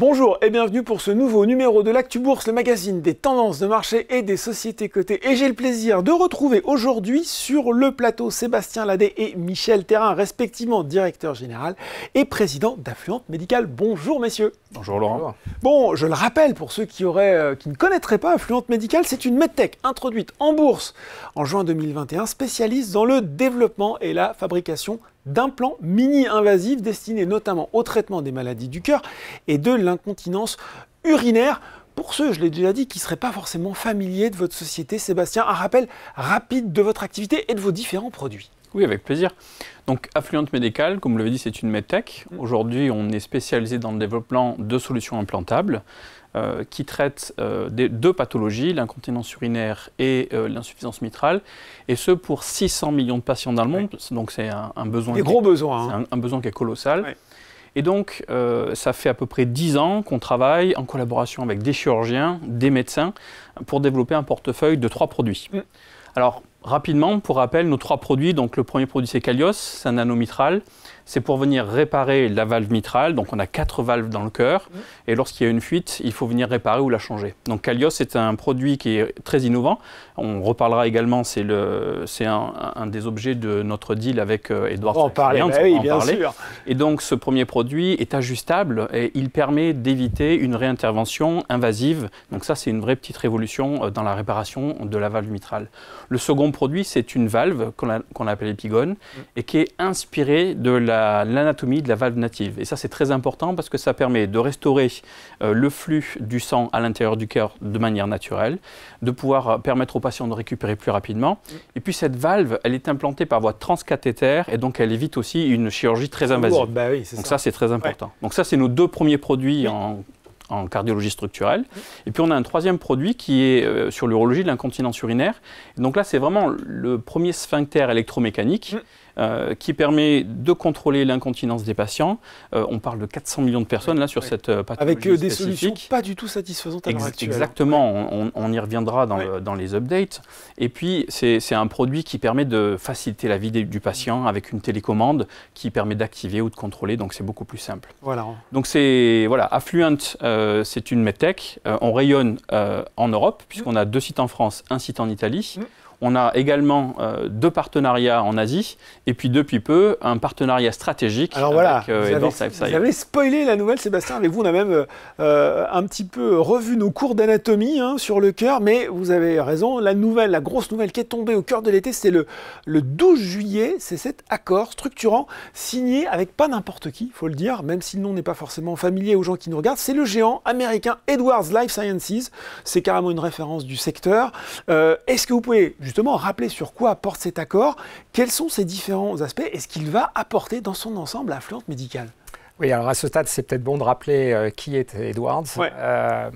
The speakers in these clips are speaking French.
Bonjour et bienvenue pour ce nouveau numéro de l'Actu Bourse, le magazine des tendances de marché et des sociétés cotées. Et j'ai le plaisir de retrouver aujourd'hui sur le plateau Sébastien Ladet et Michel Thérain, respectivement directeur général et président d'Affluent Médical. Bonjour messieurs. Bonjour Laurent. Bon, je le rappelle pour ceux qui ne connaîtraient pas Affluent Médical, c'est une medtech introduite en bourse en juin 2021, spécialiste dans le développement et la fabrication d'implants mini-invasifs destinés notamment au traitement des maladies du cœur et de l'incontinence urinaire. Pour ceux, je l'ai déjà dit, qui ne seraient pas forcément familiers de votre société, Sébastien, un rappel rapide de votre activité et de vos différents produits. Oui, avec plaisir. Donc, Affluent Médical, comme vous l'avez dit, c'est une medtech. Aujourd'hui, on est spécialisé dans le développement de solutions implantables qui traitent deux pathologies, l'incontinence urinaire et l'insuffisance mitrale, et ce pour 600 millions de patients dans le monde. Donc, c'est un besoin. Des gros besoins. Hein. C'est un besoin qui est colossal. Ouais. Et donc, ça fait à peu près 10 ans qu'on travaille en collaboration avec des chirurgiens, des médecins, pour développer un portefeuille de 3 produits. Alors, rapidement, pour rappel, nos 3 produits, donc le premier produit c'est Kalios, c'est un nanomitral. C'est pour venir réparer la valve mitrale, donc on a 4 valves dans le cœur, et lorsqu'il y a une fuite, il faut venir réparer ou la changer. Donc Kalios, c'est un produit qui est très innovant. On reparlera également, c'est un des objets de notre deal avec Edwards. On va en parler, oui, bien sûr. Et donc ce premier produit est ajustable et il permet d'éviter une réintervention invasive. Donc ça, c'est une vraie petite révolution dans la réparation de la valve mitrale. Le second produit, c'est une valve qu'on appelle épigone et qui est inspirée de l'anatomie de la valve native. Et ça, c'est très important parce que ça permet de restaurer le flux du sang à l'intérieur du cœur de manière naturelle, de pouvoir permettre aux patients de récupérer plus rapidement. Et puis, cette valve, elle est implantée par voie transcathéter et donc elle évite aussi une chirurgie très invasive. Bah oui, donc ça, c'est très important. Ouais. Donc ça, c'est nos 2 premiers produits en cardiologie structurelle. Et puis on a un 3e produit qui est sur l'urologie de l'incontinence urinaire. Et donc là, c'est vraiment le premier sphincter électromécanique qui permet de contrôler l'incontinence des patients. On parle de 400 millions de personnes là sur cette pathologie avec des spécifique. Solutions pas du tout satisfaisantes à l'heure actuelle. Exactement, on y reviendra dans les updates. Et puis c'est un produit qui permet de faciliter la vie du patient avec une télécommande qui permet d'activer ou de contrôler, donc c'est beaucoup plus simple. Voilà. Donc Affluent, c'est une medtech. On rayonne en Europe puisqu'on a 2 sites en France, 1 site en Italie. On a également 2 partenariats en Asie et puis depuis peu un partenariat stratégique avec Edwards Lifesciences. Vous avez spoilé la nouvelle, Sébastien, avec vous. On a même un petit peu revu nos cours d'anatomie sur le cœur, mais vous avez raison, la grosse nouvelle qui est tombée au cœur de l'été, c'est le 12 juillet, c'est cet accord structurant signé avec pas n'importe qui, il faut le dire, même si le nom n'est pas forcément familier aux gens qui nous regardent, c'est le géant américain Edwards Lifesciences, c'est carrément une référence du secteur. Est-ce que vous pouvez justement rappeler sur quoi apporte cet accord, quels sont ses différents aspects et ce qu'il va apporter dans son ensemble à Affluent Médical? Oui, alors à ce stade, c'est peut-être bon de rappeler qui est Edwards. Ouais.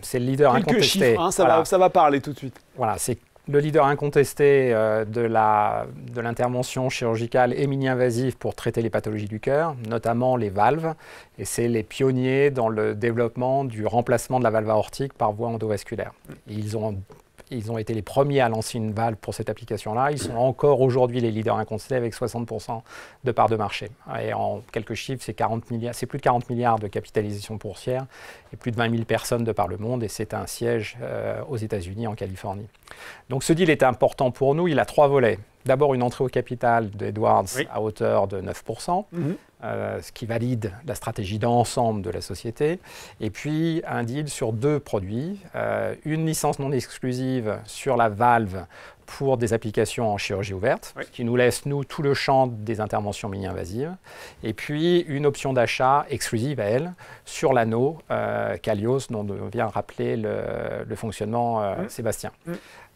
C'est le leader incontesté. Quelques chiffres, ça va parler tout de suite. Voilà, c'est le leader incontesté de l'intervention chirurgicale et mini-invasive pour traiter les pathologies du cœur, notamment les valves. Et c'est les pionniers dans le développement du remplacement de la valve aortique par voie endovasculaire. Ils ont été les premiers à lancer une valve pour cette application-là. Ils sont encore aujourd'hui les leaders incontestés avec 60% de part de marché. Et en quelques chiffres, c'est plus de 40 milliards de capitalisation boursière et plus de 20 000 personnes de par le monde. Et c'est un siège aux États-Unis, en Californie. Donc ce deal est important pour nous. Il a 3 volets. D'abord, une entrée au capital d'Edwards à hauteur de 9%. Ce qui valide la stratégie d'ensemble de la société. Et puis, un deal sur 2 produits. Une licence non exclusive sur la valve pour des applications en chirurgie ouverte, ce qui nous laisse, nous, tout le champ des interventions mini-invasives. Et puis, une option d'achat exclusive à elle sur l'anneau Kalios, dont vient rappeler le fonctionnement Sébastien.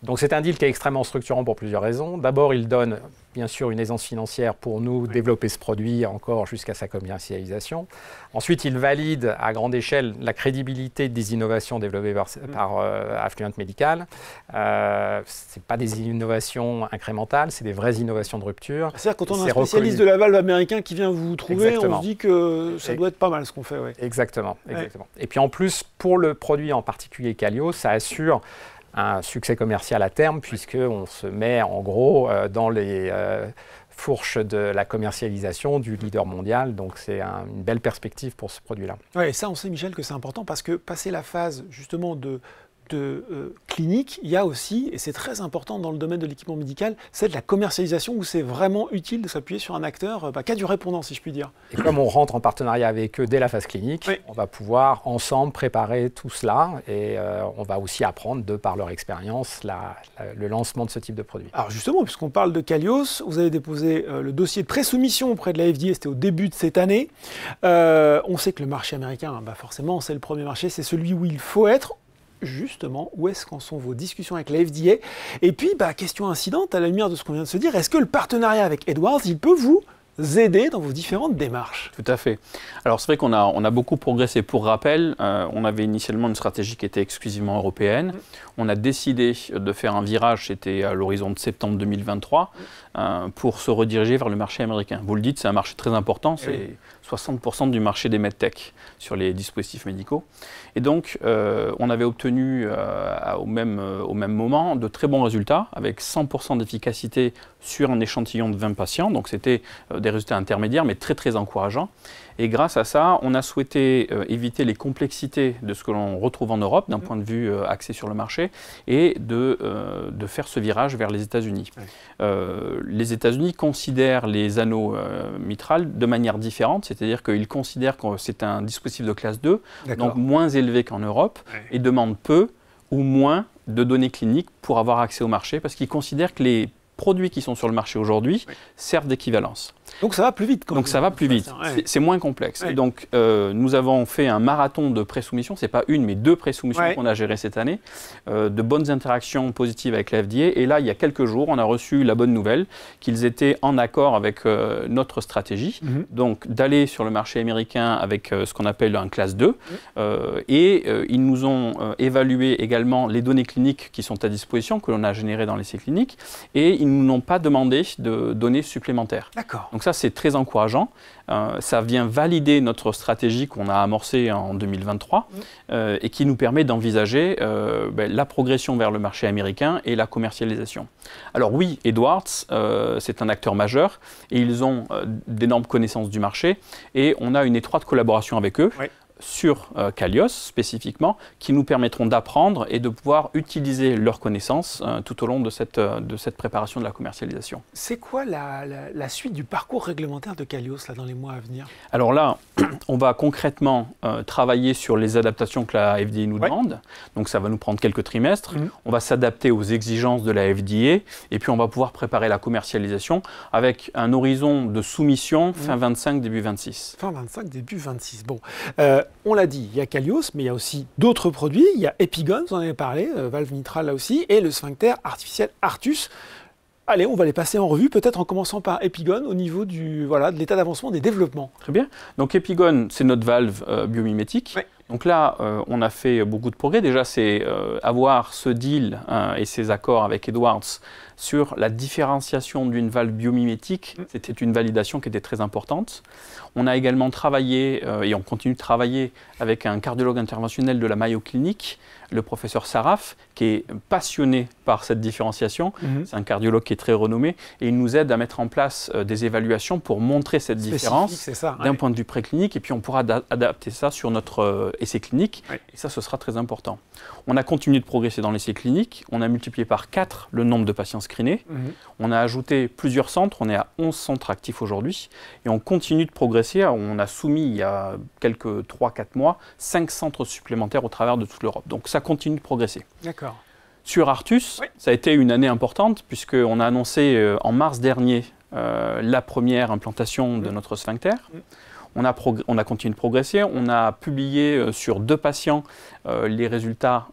Donc c'est un deal qui est extrêmement structurant pour plusieurs raisons. D'abord, il donne bien sûr une aisance financière pour nous développer ce produit encore jusqu'à sa commercialisation. Ensuite, il valide à grande échelle la crédibilité des innovations développées par Affluent Médical. Ce n'est pas des innovations incrémentales, c'est des vraies innovations de rupture. C'est-à-dire quand on a un spécialiste de la valve américain qui vient vous trouver, on se dit que ça doit être pas mal ce qu'on fait. Exactement. Et puis en plus, pour le produit en particulier Kalios, ça assure un succès commercial à terme, puisqu'on se met en gros dans les fourche de la commercialisation du leader mondial. Donc c'est une belle perspective pour ce produit-là. Ouais, et ça, on sait, Michel, que c'est important parce que passer la phase justement de clinique, il y a aussi, et c'est très important dans le domaine de l'équipement médical, c'est de la commercialisation où c'est vraiment utile de s'appuyer sur un acteur qui a du répondant, si je puis dire. Et comme on rentre en partenariat avec eux dès la phase clinique, oui, on va pouvoir ensemble préparer tout cela et on va aussi apprendre, de par leur expérience, le lancement de ce type de produit. Alors justement, puisqu'on parle de Kalios, vous avez déposé le dossier de pré-soumission auprès de la FDA, c'était au début de cette année. On sait que le marché américain, forcément, c'est le premier marché, c'est celui où il faut être. Justement, où est-ce qu'en sont vos discussions avec la FDA? Et puis, question incidente, à la lumière de ce qu'on vient de se dire, est-ce que le partenariat avec Edwards, il peut vous aider dans vos différentes démarches? Tout à fait. Alors c'est vrai qu'on a beaucoup progressé. Pour rappel, on avait initialement une stratégie qui était exclusivement européenne. On a décidé de faire un virage, c'était à l'horizon de septembre 2023, pour se rediriger vers le marché américain. Vous le dites, c'est un marché très important, c'est 60% du marché des medtech sur les dispositifs médicaux. Et donc, on avait obtenu au même moment de très bons résultats, avec 100% d'efficacité sur un échantillon de 20 patients. Donc c'était des résultats intermédiaires, mais très très encourageants. Et grâce à ça, on a souhaité éviter les complexités de ce que l'on retrouve en Europe, d'un point de vue axé sur le marché, et de faire ce virage vers les États-Unis. Les États-Unis considèrent les anneaux mitrales de manière différente, c'est-à-dire qu'ils considèrent que c'est un dispositif de classe 2, donc moins élevé qu'en Europe, et demandent peu ou moins de données cliniques pour avoir accès au marché, parce qu'ils considèrent que les produits qui sont sur le marché aujourd'hui servent d'équivalence. Donc ça va plus vite. Donc ça va plus vite, c'est moins complexe. Et donc nous avons fait un marathon de pré-soumission, c'est pas une mais deux pré-soumissions qu'on a gérées cette année, de bonnes interactions positives avec la FDA. Et là, il y a quelques jours, on a reçu la bonne nouvelle qu'ils étaient en accord avec notre stratégie, donc d'aller sur le marché américain avec ce qu'on appelle un classe 2. Ils nous ont évalué également les données cliniques qui sont à disposition, que l'on a générées dans l'essai clinique, et ils ne nous ont pas demandé de données supplémentaires. D'accord. Donc ça, c'est très encourageant. Ça vient valider notre stratégie qu'on a amorcée en 2023 et qui nous permet d'envisager la progression vers le marché américain et la commercialisation. Alors oui, Edwards, c'est un acteur majeur et ils ont d'énormes connaissances du marché et on a une étroite collaboration avec eux. Sur Kalios spécifiquement, qui nous permettront d'apprendre et de pouvoir utiliser leurs connaissances tout au long de cette préparation de la commercialisation. C'est quoi la suite du parcours réglementaire de Kalios là, dans les mois à venir? Alors là, on va concrètement travailler sur les adaptations que la FDA nous demande. Donc ça va nous prendre quelques trimestres. On va s'adapter aux exigences de la FDA et puis on va pouvoir préparer la commercialisation avec un horizon de soumission fin 25, début 26. Fin 25, début 26. Bon. On l'a dit, il y a Kalios, mais il y a aussi d'autres produits. Il y a Epigon, vous en avez parlé, valve mitrale là aussi, et le sphincter artificiel Artus. Allez, on va les passer en revue, peut-être en commençant par Epigon au niveau de l'état d'avancement des développements. Très bien. Donc Epigon, c'est notre valve biomimétique. Donc là, on a fait beaucoup de progrès. Déjà, c'est avoir ce deal et ces accords avec Edwards sur la différenciation d'une valve biomimétique. C'était une validation qui était très importante. On a également travaillé, et on continue de travailler, avec un cardiologue interventionnel de la Mayo Clinic, le professeur Saraf, qui est passionné par cette différenciation. C'est un cardiologue qui est très renommé et il nous aide à mettre en place des évaluations pour montrer cette différence d'un point de vue préclinique et puis on pourra adapter ça sur notre essai clinique et ça, ce sera très important. On a continué de progresser dans l'essai clinique, on a multiplié par 4 le nombre de patients screenés, on a ajouté plusieurs centres, on est à 11 centres actifs aujourd'hui et on continue de progresser. On a soumis il y a quelques 3-4 mois 5 centres supplémentaires au travers de toute l'Europe. Donc ça continue de progresser. D'accord. Sur Artus, ça a été une année importante puisqu'on a annoncé en mars dernier la première implantation de notre sphincter. On a continué de progresser. On a publié sur 2 patients les résultats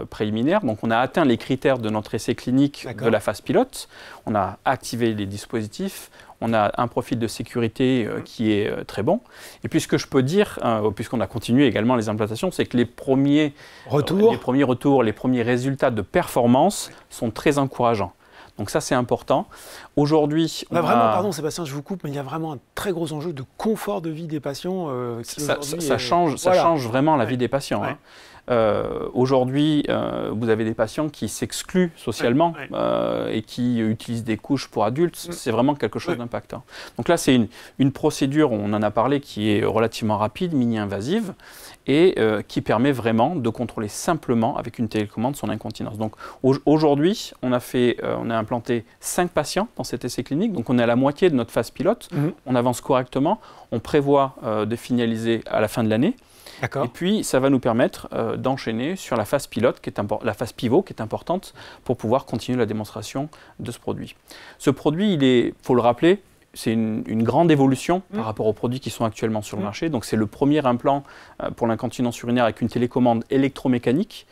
préliminaires. Donc on a atteint les critères de notre essai clinique de la phase pilote. On a activé les dispositifs. On a un profil de sécurité qui est très bon. Et puis ce que je peux dire, puisqu'on a continué également les implantations, c'est que les premiers retours, les premiers résultats de performance sont très encourageants. Donc ça, c'est important. Aujourd'hui, vraiment, pardon Sébastien, je vous coupe, mais il y a vraiment un très gros enjeu de confort de vie des patients. Ça change vraiment la vie des patients. Aujourd'hui, vous avez des patients qui s'excluent socialement et qui utilisent des couches pour adultes. C'est vraiment quelque chose d'impactant. Donc là, c'est une procédure, on en a parlé, qui est relativement rapide, mini-invasive, et qui permet vraiment de contrôler simplement avec une télécommande son incontinence. Donc aujourd'hui, on a implanté 5 patients dans cet essai clinique, donc on est à la moitié de notre phase pilote, on avance correctement, on prévoit de finaliser à la fin de l'année. Et puis, ça va nous permettre d'enchaîner sur la phase pilote, la phase pivot, qui est importante pour pouvoir continuer la démonstration de ce produit. Ce produit, il faut le rappeler, c'est une grande évolution par rapport aux produits qui sont actuellement sur le marché. Donc, c'est le premier implant pour l'incontinence urinaire avec une télécommande électromécanique.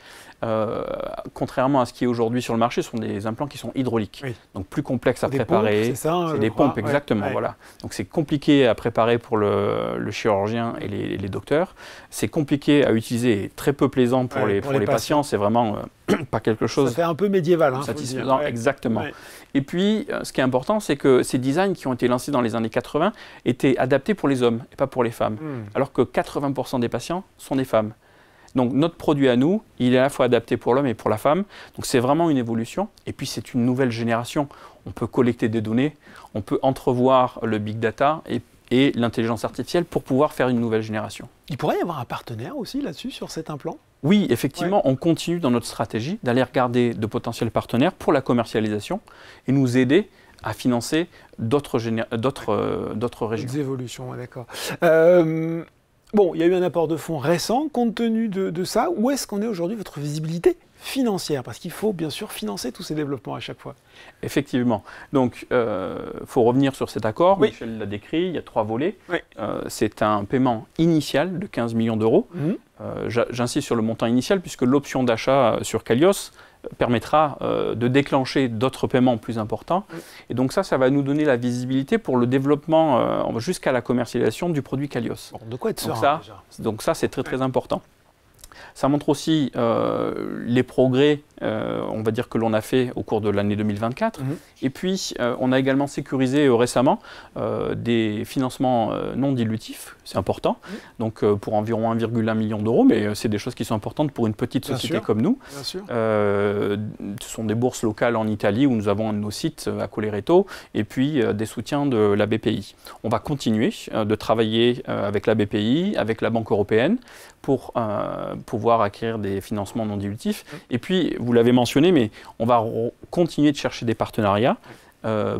Contrairement à ce qui est aujourd'hui sur le marché, ce sont des implants qui sont hydrauliques. Donc plus complexes à préparer. C'est des pompes, exactement. Voilà. Donc c'est compliqué à préparer pour le chirurgien et les docteurs. C'est compliqué à utiliser et très peu plaisant pour les patients. C'est vraiment pas quelque chose... Ça fait un peu médiéval. Satisfaisant, exactement. Et puis, ce qui est important, c'est que ces designs qui ont été lancés dans les années 80 étaient adaptés pour les hommes et pas pour les femmes. Alors que 80% des patients sont des femmes. Donc notre produit à nous, il est à la fois adapté pour l'homme et pour la femme. Donc c'est vraiment une évolution. Et puis c'est une nouvelle génération. On peut collecter des données, on peut entrevoir le big data et l'intelligence artificielle pour pouvoir faire une nouvelle génération. Il pourrait y avoir un partenaire aussi là-dessus, sur cet implant ? Oui, effectivement, on continue dans notre stratégie d'aller regarder de potentiels partenaires pour la commercialisation et nous aider à financer d'autres régions. Des évolutions, d'accord. Bon, il y a eu un apport de fonds récent. Compte tenu de ça, où est-ce qu'on est aujourd'hui, votre visibilité financière? Parce qu'il faut bien sûr financer tous ces développements à chaque fois. Effectivement. Donc, faut revenir sur cet accord. Michel l'a décrit, il y a 3 volets. C'est un paiement initial de 15 millions d'euros. J'insiste sur le montant initial puisque l'option d'achat sur Kalios permettra de déclencher d'autres paiements plus importants. Et donc ça va nous donner la visibilité pour le développement jusqu'à la commercialisation du produit Kalios. Bon, de quoi être serein déjà. Donc ça, c'est très très important. Ça montre aussi les progrès, on va dire, que l'on a fait au cours de l'année 2024. Et puis, on a également sécurisé récemment des financements non dilutifs, c'est important, donc pour environ 1,1 million d'euros, mais c'est des choses qui sont importantes pour une petite société comme nous. Ce sont des bourses locales en Italie où nous avons un de nos sites à Collereto, et puis des soutiens de la BPI. On va continuer de travailler avec la BPI, avec la Banque européenne, pour pouvoir acquérir des financements non dilutifs. Et puis, vous l'avez mentionné, mais on va continuer de chercher des partenariats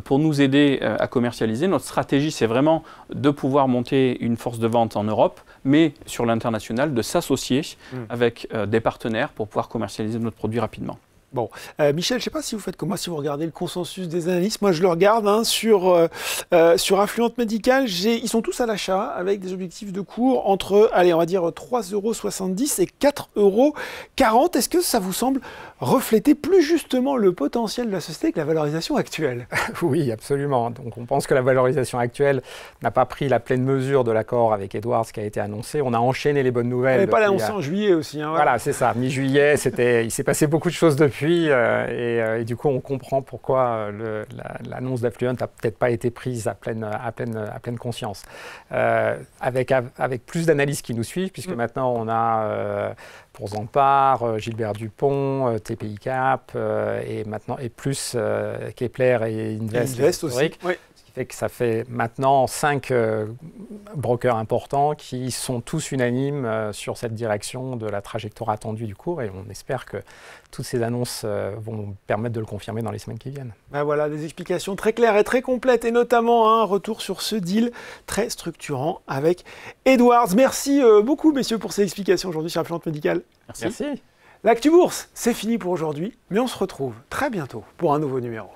pour nous aider à commercialiser. Notre stratégie, c'est vraiment de pouvoir monter une force de vente en Europe, mais sur l'international, de s'associer avec des partenaires pour pouvoir commercialiser notre produit rapidement. Bon, Michel, je ne sais pas si vous faites comme moi, si vous regardez le consensus des analystes. Moi, je le regarde sur Affluent Medical. Ils sont tous à l'achat avec des objectifs de cours entre, allez, on va dire 3,70 € et 4,40 €. Est-ce que ça vous semble refléter plus justement le potentiel de la société que la valorisation actuelle? Oui, absolument. Donc, on pense que la valorisation actuelle n'a pas pris la pleine mesure de l'accord avec Edwards qui a été annoncé. On a enchaîné les bonnes nouvelles. On n'avait pas l'annoncé en juillet aussi. Hein, voilà, c'est ça. Mi-juillet, il s'est passé beaucoup de choses depuis. Et du coup, on comprend pourquoi l'annonce d'Affluent n'a peut-être pas été prise à pleine conscience. Avec plus d'analyses qui nous suivent, puisque maintenant on a pour Zampar, Gilbert Dupont, TPI Cap, et plus Kepler et Invest aussi. Ce qui fait que ça fait maintenant 5 brokers importants qui sont tous unanimes sur cette direction de la trajectoire attendue du cours, et on espère que toutes ces annonces vont permettre de le confirmer dans les semaines qui viennent. Ben voilà, des explications très claires et très complètes, et notamment un retour sur ce deal très structurant avec Edwards. Merci beaucoup, messieurs, pour ces explications aujourd'hui sur Affluent Medical. Merci. L'Actu Bourse, c'est fini pour aujourd'hui, mais on se retrouve très bientôt pour un nouveau numéro.